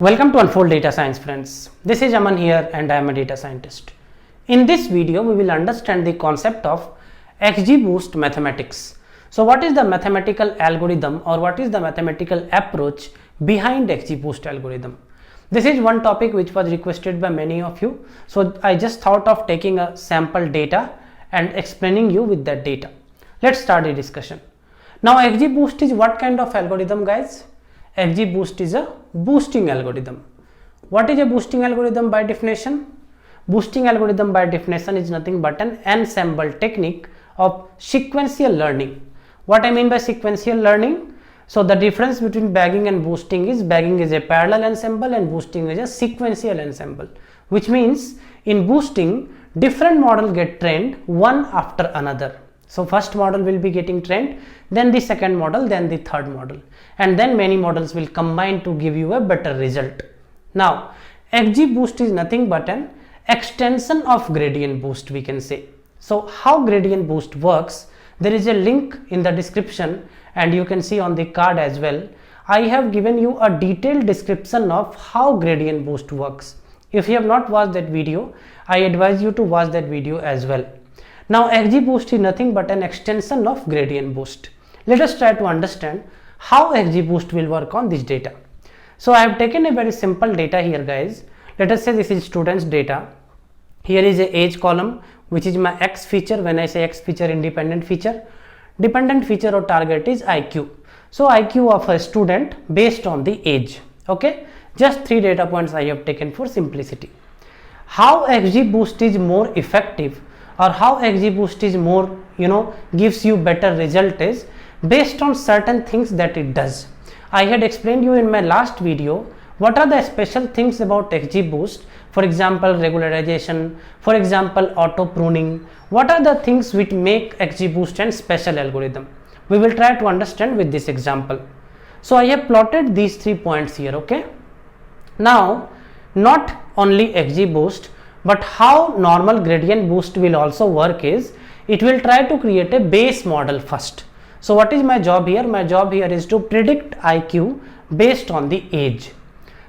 Welcome to Unfold Data Science, friends. This is Aman here and I am a data scientist. In this video, we will understand the concept of XGBoost mathematics. So what is the mathematical algorithm or what is the mathematical approach behind XGBoost algorithm? This is one topic which was requested by many of you. So I just thought of taking a sample data and explaining you with that data. Let's start the discussion. Now XGBoost is what kind of algorithm, guys? XGBoost is a boosting algorithm. What is a boosting algorithm by definition? Boosting algorithm by definition is nothing but an ensemble technique of sequential learning. What I mean by sequential learning? So the difference between bagging and boosting is bagging is a parallel ensemble and boosting is a sequential ensemble, which means in boosting different models get trained one after another. So first model will be getting trained, then the second model, then the third model, and then many models will combine to give you a better result. Now XGBoost is nothing but an extension of gradient boost, we can say. So how gradient boost works, there is a link in the description and you can see on the card as well. I have given you a detailed description of how gradient boost works. If you have not watched that video, I advise you to watch that video as well. Now XGBoost is nothing but an extension of gradient boost. Let us try to understand how XGBoost will work on this data. So I have taken a very simple data here, guys. Let us say this is students data. Here is a age column, which is my X feature. When I say X feature, independent feature or target is IQ. So IQ of a student based on the age. Okay, just 3 data points I have taken for simplicity. How XGBoost is more effective or how XGBoost is more, gives you better result is based on certain things that it does. I had explained you in my last video what are the special things about XGBoost. For example, regularization, for example, auto pruning. What are the things which make XGBoost an special algorithm? We will try to understand with this example. So I have plotted these 3 points here. Okay. Now, not only XGBoost, but how normal gradient boost will also work is it will try to create a base model first. So what is my job here? My job here is to predict IQ based on the age.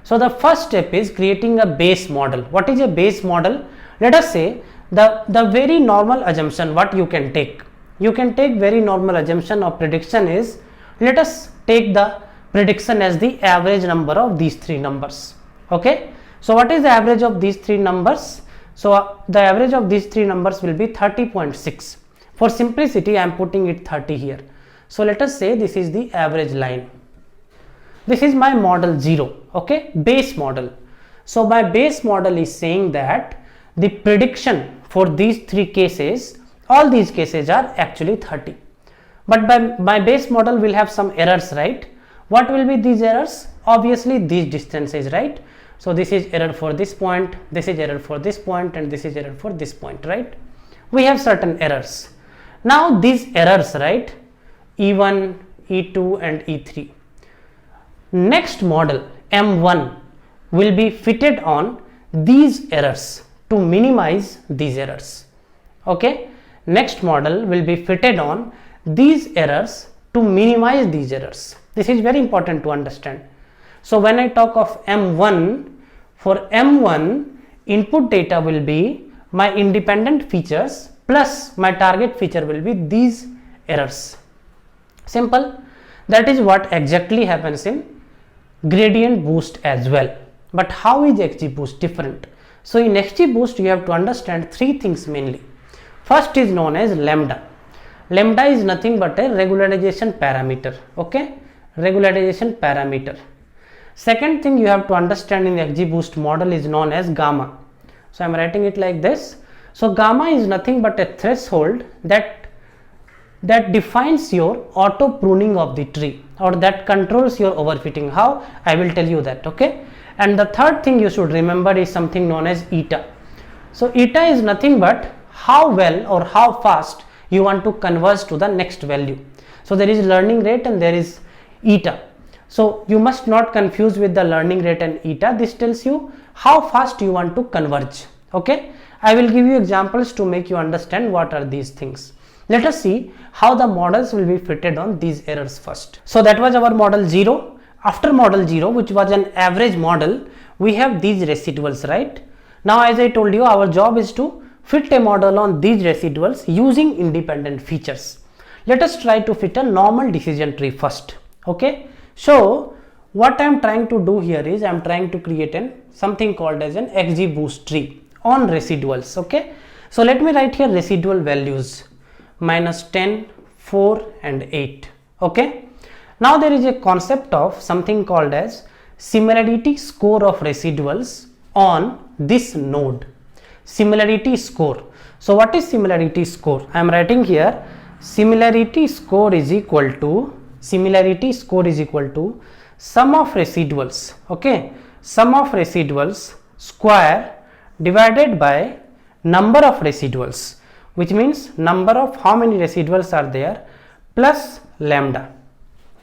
So the first step is creating a base model. What is a base model? Let us say the very normal assumption what you can take. You can take very normal assumption of prediction is, let us take the prediction as the average number of these 3 numbers. Okay. So what is the average of these 3 numbers? So the average of these 3 numbers will be 30.6. For simplicity, I am putting it 30 here. So let us say this is the average line. This is my model 0. Okay, base model. So my base model is saying that the prediction for these 3 cases, all these cases are actually 30. But by my base model will have some errors, right? What will be these errors? Obviously these distances, right? So this is error for this point, this is error for this point, and this is error for this point, right? We have certain errors. Now these errors, right? E1, E2 and E3. Next model M1 will be fitted on these errors to minimize these errors. Okay? Next model will be fitted on these errors to minimize these errors. This is very important to understand. So when I talk of M1, for M1 input data will be my independent features plus my target feature will be these errors. Simple. That is what exactly happens in gradient boost as well. But how is XGBoost different? So in XGBoost you have to understand 3 things mainly. First is known as lambda. Lambda is nothing but a regularization parameter. Okay, regularization parameter. Second thing you have to understand in the XGBoost model is known as gamma. So I am writing it like this. So gamma is nothing but a threshold that defines your auto pruning of the tree or that controls your overfitting. How? I will tell you that. Okay. And the third thing you should remember is something known as eta. So eta is nothing but how well or how fast you want to converge to the next value. So there is learning rate and there is eta. So you must not confuse with the learning rate and eta. This tells you how fast you want to converge. Okay. I will give you examples to make you understand what are these things. Let us see how the models will be fitted on these errors first. So that was our model 0. after model 0, which was an average model, we have these residuals, right? Now as I told you, our job is to fit a model on these residuals using independent features. Let us try to fit a normal decision tree first. Okay, so what I am trying to do here is I am trying to create something called as an XGBoost tree on residuals. Okay, so let me write here residual values -10, 4 and 8. Okay, now there is a concept of something called as similarity score of residuals on this node. Similarity score. So what is similarity score? I am writing here similarity score is equal to sum of residuals. Okay, sum of residuals square divided by number of residuals, which means number of how many residuals are there plus lambda.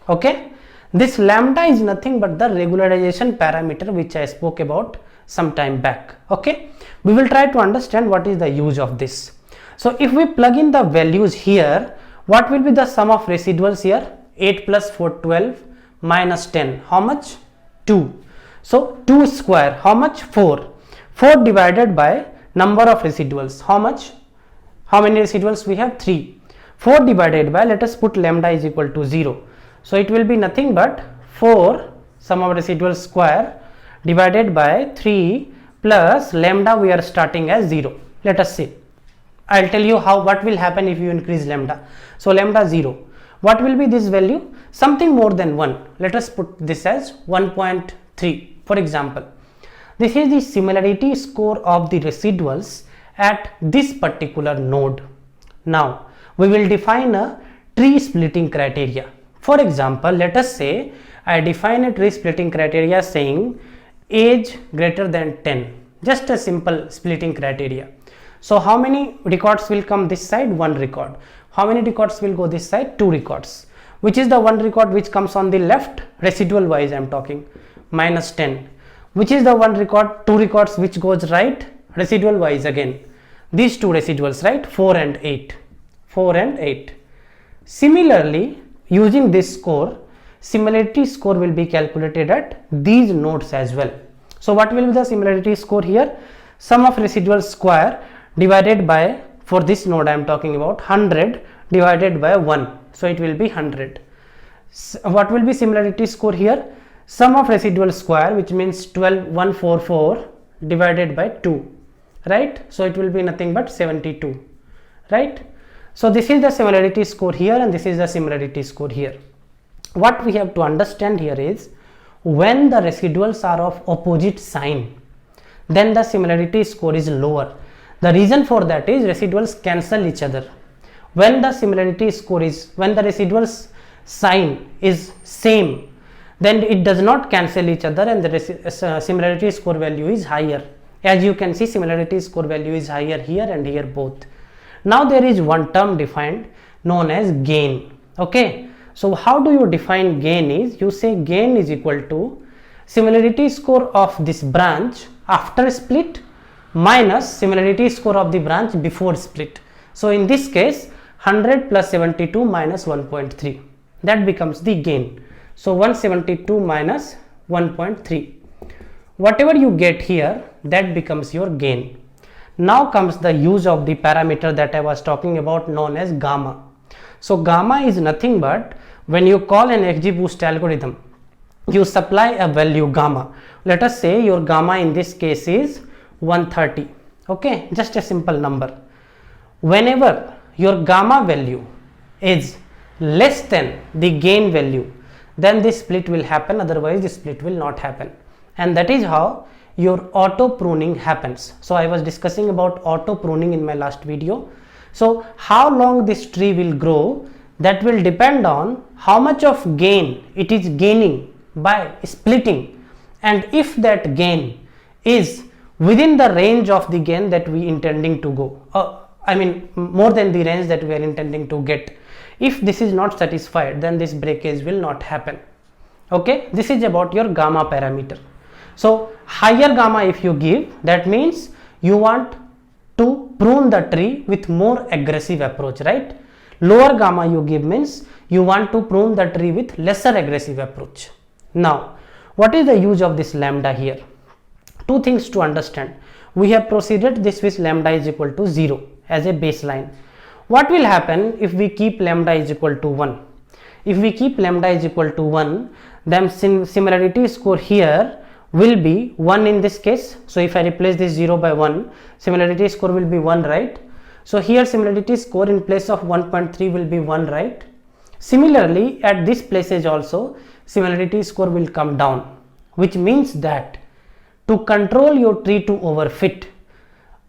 Okay, this lambda is nothing but the regularization parameter which I spoke about some time back. Okay, we will try to understand what is the use of this. So if we plug in the values here, what will be the sum of residuals here? 8 plus 4, 12 minus 10, how much? 2. So 2 square, how much? 4. 4 divided by number of residuals, how much? How many residuals we have? 3. 4 divided by, let us put lambda is equal to 0. So it will be nothing but 4 sum of residuals square divided by 3 plus lambda we are starting as 0. Let us see. I will tell you what will happen if you increase lambda. So lambda 0. What will be this value? Something more than 1. Let us put this as 1.3 for example. This is the similarity score of the residuals at this particular node. Now we will define a tree splitting criteria. For example, let us say I define a tree splitting criteria saying age greater than 10. Just a simple splitting criteria. So how many records will come this side? 1 record. How many records will go this side? 2 records. Which is the 1 record which comes on the left? Residual wise I am talking. -10. Which is the 1 record? 2 records which goes right? Residual wise again. These 2 residuals, right? 4 and 8. 4 and 8. Similarly, using this score, similarity score will be calculated at these nodes as well. So what will be the similarity score here? Sum of residual square divided by, for this node I am talking about, 100 divided by 1. So it will be 100. What will be similarity score here? Sum of residual square, which means 144 divided by 2, right? So it will be nothing but 72, right? So this is the similarity score here and this is the similarity score here. What we have to understand here is when the residuals are of opposite sign, then the similarity score is lower. The reason for that is residuals cancel each other. When the similarity score is, when the residuals sign is same, then it does not cancel each other and the similarity score value is higher. As you can see, similarity score value is higher here and here both. Now there is one term defined known as gain. Okay, so how do you define gain? Is you say gain is equal to similarity score of this branch after split minus similarity score of the branch before split. So in this case 100 plus 72 minus 1.3, that becomes the gain. So 172 minus 1.3, whatever you get here, that becomes your gain. Now comes the use of the parameter that I was talking about known as gamma. So gamma is nothing but when you call an XGBoost algorithm, you supply a value gamma. Let us say your gamma in this case is 130. Okay, just a simple number. Whenever your gamma value is less than the gain value, then this split will happen, otherwise the split will not happen. And that is how your auto pruning happens. So I was discussing about auto pruning in my last video. So how long this tree will grow, that will depend on how much of gain it is gaining by splitting, and if that gain is within the range of the gain that we intending to go, I mean more than the range that we are intending to get. If this is not satisfied, then this breakage will not happen. Okay, this is about your gamma parameter. So higher gamma if you give, that means you want to prune the tree with more aggressive approach, right? Lower gamma you give means you want to prune the tree with lesser aggressive approach. Now, what is the use of this lambda here? Two things to understand. We have proceeded this with lambda is equal to 0 as a baseline. What will happen if we keep lambda is equal to 1? If we keep lambda is equal to 1, then similarity score here will be 1 in this case. So if I replace this 0 by 1, similarity score will be 1, right? So here similarity score in place of 1.3 will be 1, right? Similarly, at this places also similarity score will come down, which means that to control your tree to overfit,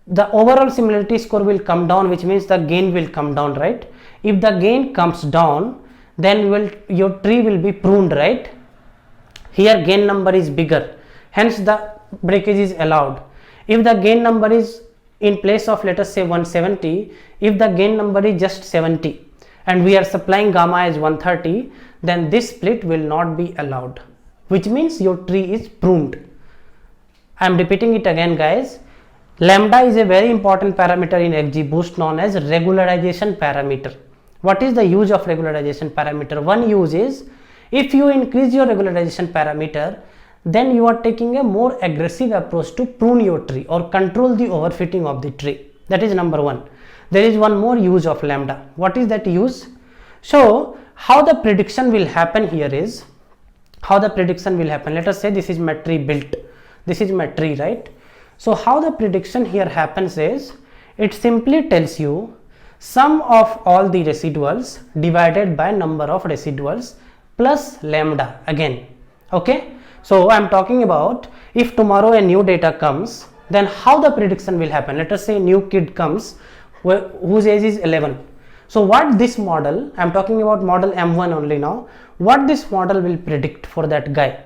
the overall similarity score will come down, which means the gain will come down, right? If the gain comes down, then your tree will be pruned, right? Here gain number is bigger, hence the breakage is allowed. If the gain number is in place of, let us say, 170, if the gain number is just 70 and we are supplying gamma as 130, then this split will not be allowed, which means your tree is pruned. I am repeating it again, guys. Lambda is a very important parameter in XGBoost known as regularization parameter. What is the use of regularization parameter? One use is, if you increase your regularization parameter, then you are taking a more aggressive approach to prune your tree or control the overfitting of the tree. That is number one. There is one more use of lambda. What is that use? So how the prediction will happen here is, let us say this is my tree built, this is my tree, right? So how the prediction here happens is, it simply tells you sum of all the residuals divided by number of residuals plus lambda again. Okay, so I am talking about if tomorrow a new data comes, then how the prediction will happen. Let us say a new kid comes whose age is 11. So what this model, I am talking about model M1 only now, what this model will predict for that guy?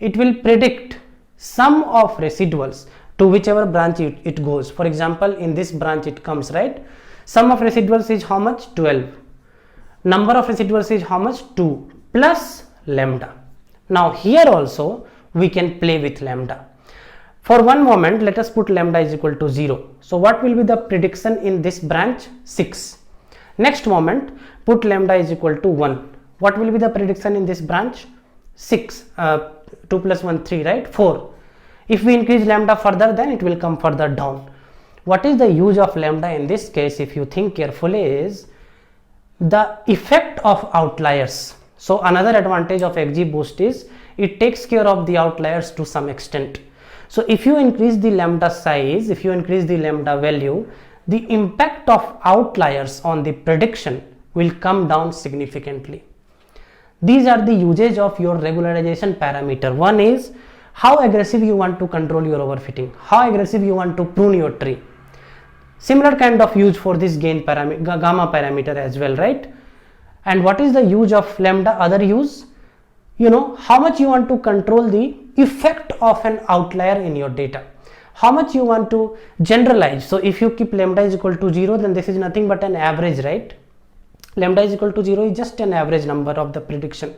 It will predict sum of residuals to whichever branch it goes. For example, in this branch it comes, right? Sum of residuals is how much? 12. Number of residuals is how much? 2 plus lambda. Now here also we can play with lambda. For one moment, let us put lambda is equal to 0. So what will be the prediction in this branch? 6. Next moment, put lambda is equal to 1. What will be the prediction in this branch? 6. 2 plus 1, 3, right? 4. If we increase lambda further, then it will come further down. What is the use of lambda in this case, if you think carefully, is the effect of outliers. So another advantage of XGBoost is it takes care of the outliers to some extent. So if you increase the lambda size, if you increase the lambda value, the impact of outliers on the prediction will come down significantly. These are the usage of your regularization parameter. One is how aggressive you want to control your overfitting, how aggressive you want to prune your tree. Similar kind of use for this gain parameter, gamma parameter as well, right? And what is the use of lambda? Other use, how much you want to control the effect of an outlier in your data, how much you want to generalize. So if you keep lambda is equal to 0, then this is nothing but an average, right? Lambda is equal to 0 is just an average number of the prediction.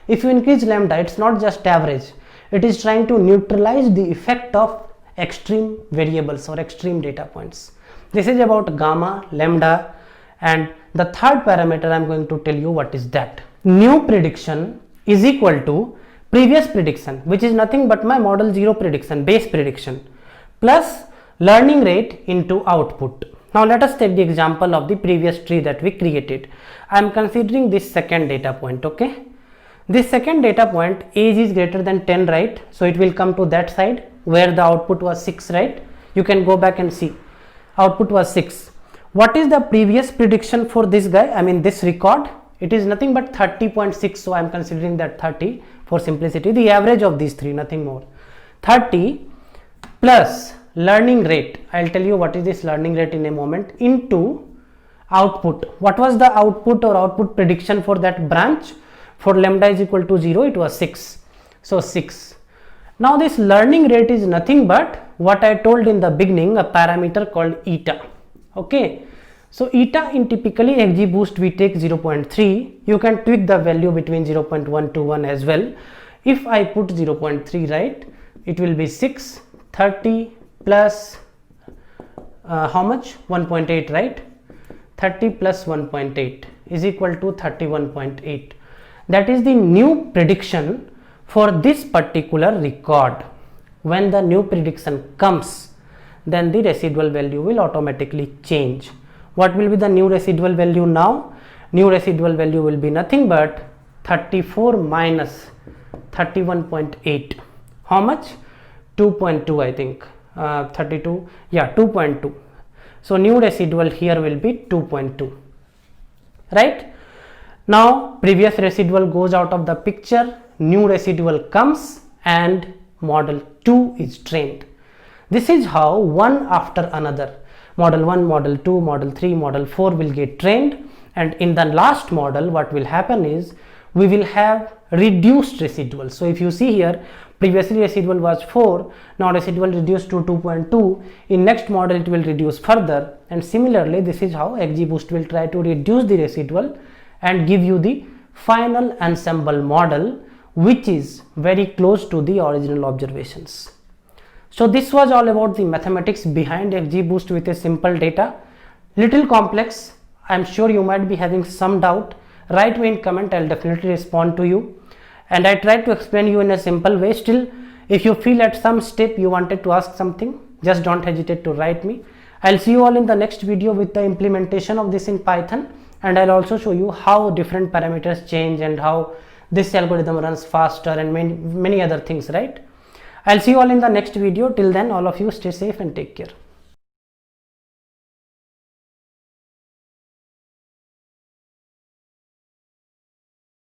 If you increase lambda, it's not just average, it is trying to neutralize the effect of extreme variables or extreme data points. This is about gamma, lambda, and the third parameter I am going to tell you what is that. New prediction is equal to previous prediction, which is nothing but my model 0 prediction, base prediction, plus learning rate into output. Now let us take the example of the previous tree that we created. I am considering this second data point, okay? This second data point, age is greater than 10, right? So it will come to that side where the output was 6, right? You can go back and see. Output was 6. What is the previous prediction for this guy? I mean this record, it is nothing but 30.6. So I am considering that 30 for simplicity, the average of these three, nothing more. 30 plus learning rate, I will tell you what is this learning rate in a moment, into output. What was the output or output prediction for that branch? For lambda is equal to 0, it was 6. So 6. Now this learning rate is nothing but what I told in the beginning, a parameter called eta. Okay, so eta in typically XGBoost we take 0.3. You can tweak the value between 0.1 to 1 as well. If I put 0.3, right, it will be 6. 30 plus how much? 1.8, right? 30 plus 1.8 is equal to 31.8. That is the new prediction for this particular record, when the new prediction comes, then the residual value will automatically change. What will be the new residual value now? New residual value will be nothing but 34 minus 31.8. How much? 2.2, I think. 32, yeah, 2.2. So new residual here will be 2.2, right? Now previous residual goes out of the picture, new residual comes and model 2 is trained. This is how one after another, model 1, model 2, model 3, model 4 will get trained, and in the last model what will happen is we will have reduced residual. So if you see here, previously residual was 4, now residual reduced to 2.2, in next model it will reduce further, and similarly this is how XGBoost will try to reduce the residual and give you the final ensemble model which is very close to the original observations. So this was all about the mathematics behind XGBoost with a simple data. Little complex, I am sure you might be having some doubt. Write me in comment, I'll definitely respond to you. And I tried to explain you in a simple way. Still, if you feel at some step you wanted to ask something, just don't hesitate to write me. I'll see you all in the next video with the implementation of this in Python, and I'll also show you how different parameters change and how this algorithm runs faster and many other things, right? I'll see you all in the next video. Till then, all of you stay safe and take care.